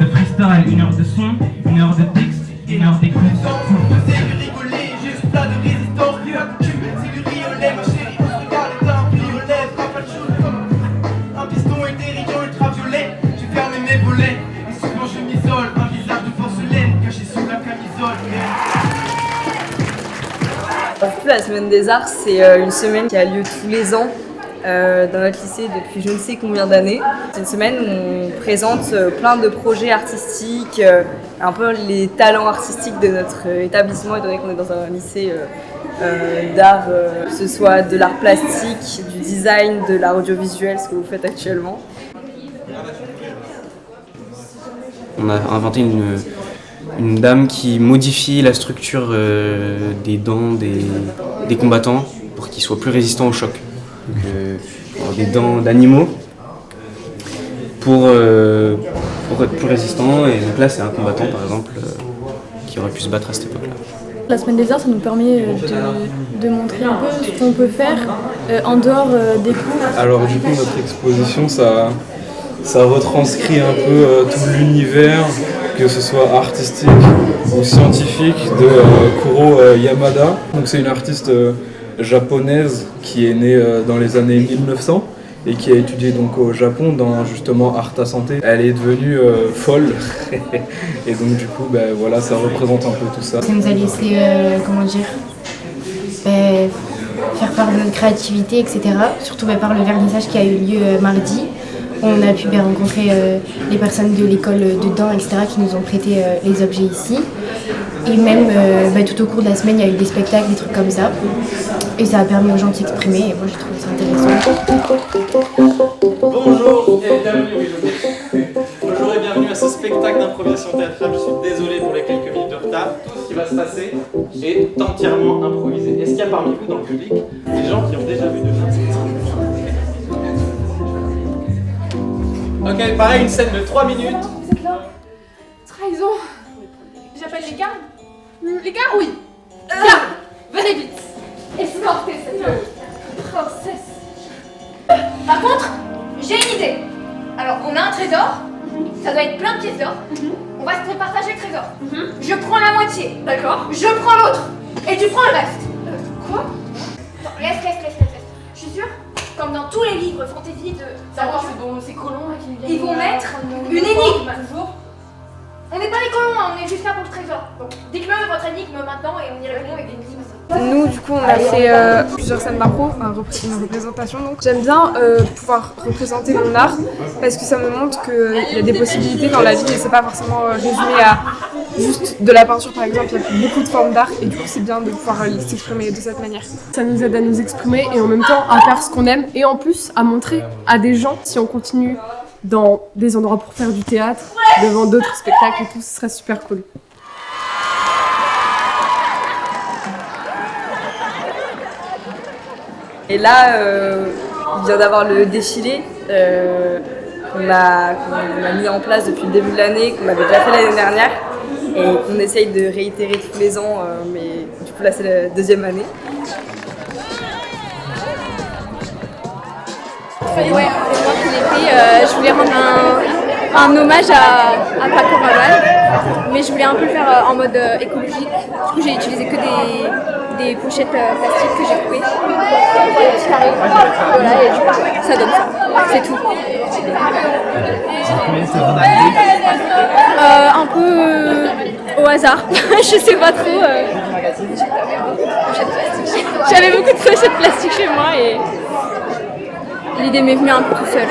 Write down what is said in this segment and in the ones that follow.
freestyle, 1 heure de son, 1 heure de texte, 1 heure d'écoute. C'est du rigoler, juste plat de résistance. C'est du riolet, ma chérie, on se regarde et t'as un violet. Pas de chose comme un piston et des rayons ultraviolets. J'ai fermé mes volets et souvent je m'isole. Un visage de porcelaine caché sous la camisole. La semaine des arts, c'est une semaine qui a lieu tous les ans dans notre lycée depuis je ne sais combien d'années. C'est une semaine où on présente plein de projets artistiques, un peu les talents artistiques de notre établissement, étant donné qu'on est dans un lycée d'art, que ce soit de l'art plastique, du design, de l'art audiovisuel, ce que vous faites actuellement. On a inventé une dame qui modifie la structure des dents des combattants pour qu'ils soient plus résistants au choc. Donc, des dents d'animaux pour être plus résistants. Et donc là, c'est un combattant, par exemple, qui aurait pu se battre à cette époque-là. La semaine des arts, ça nous permet de montrer un peu ce qu'on peut faire en dehors des cours. Alors du coup, notre exposition, ça retranscrit un peu tout l'univers, que ce soit artistique ou scientifique, de Kuro Yamada. Donc c'est une artiste japonaise qui est née dans les années 1900 et qui a étudié donc au Japon dans justement Arta Santé. Elle est devenue folle et donc du coup voilà, ça représente un peu tout ça. Ça nous a laissé faire part de notre créativité, etc. Surtout par le vernissage qui a eu lieu mardi. On a pu rencontrer les personnes de l'école de danse, etc. qui nous ont prêté les objets ici. Et même tout au cours de la semaine, il y a eu des spectacles, des trucs comme ça. Et ça a permis aux gens de s'exprimer et moi j'ai trouvé ça intéressant. Bonjour et bienvenue à ce spectacle d'improvisation théâtrale. Je suis désolé pour les quelques minutes de retard. Tout ce qui va se passer est entièrement improvisé. Est-ce qu'il y a parmi vous dans le public des gens qui ont déjà vu de choses? Ok, pareil, une scène de 3 minutes. Vous êtes là? Trahison. J'appelle les gardes. Les gardes, oui. Gardes, venez vite. Escortez cette princesse. Par contre, j'ai une idée. Alors, on a un trésor. Ça doit être plein de pièces d'or. On va se partager le trésor. Je prends la moitié. D'accord. Je prends l'autre. Et tu prends le reste. Quoi? Non, laisse. Je suis sûre, comme dans tous les livres fantasy de... D'accord, c'est bon, ces colons là qui viennent... Ils vont mettre une énigme. Toujours. On n'est pas des colons, on est juste là pour le trésor. Donc, dites-le votre énigme maintenant et on y répond avec des énigmes. Nous, du coup, on a fait plusieurs scènes d'impro, une représentation. Donc, j'aime bien pouvoir représenter mon art parce que ça me montre qu'il y a des possibilités dans la vie et c'est pas forcément résumé à juste de la peinture, par exemple. Il y a beaucoup de formes d'art et du coup, c'est bien de pouvoir s'exprimer de cette manière. Ça nous aide à nous exprimer et en même temps à faire ce qu'on aime et en plus à montrer à des gens si on continue dans des endroits pour faire du théâtre, devant d'autres spectacles et tout, ce serait super cool. Et là, il vient d'avoir le défilé qu'on a mis en place depuis le début de l'année, qu'on avait déjà fait l'année dernière et qu'on essaye de réitérer tous les ans, mais du coup là c'est la deuxième année. Ouais, c'est moi qui l'ai fait. Je voulais rendre un hommage à Paco Rabanne, mais je voulais un peu le faire en mode écologique. Du coup, j'ai utilisé que des pochettes plastiques que j'ai coupées. Des petits carrés. Voilà, et du coup, ça donne ça. C'est tout. Un peu au hasard. Je sais pas trop. J'avais beaucoup de pochettes plastiques chez moi et l'idée m'est venue un peu tout seul.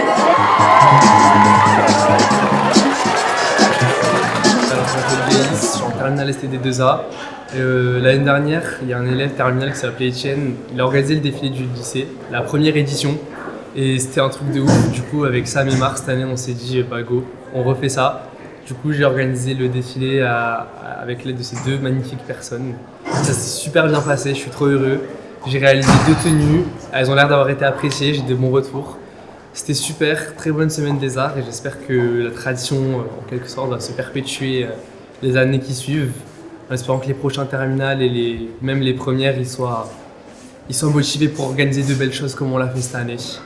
Alors, je m'appelle Bélis, je suis en terminale STD2A. L'année dernière, il y a un élève terminal qui s'appelait Etienne. Il a organisé le défilé du lycée, la première édition. Et c'était un truc de ouf. Du coup, avec Sam et Marc, cette année, on s'est dit, go, on refait ça. Du coup, j'ai organisé le défilé avec l'aide de ces deux magnifiques personnes. Ça s'est super bien passé, je suis trop heureux. J'ai réalisé 2 tenues, elles ont l'air d'avoir été appréciées, j'ai de bons retours. C'était super, très bonne semaine des arts et j'espère que la tradition, en quelque sorte, va se perpétuer les années qui suivent. En espérant que les prochains terminales et même les premières, ils soient motivés pour organiser de belles choses comme on l'a fait cette année. Très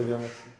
bien, merci.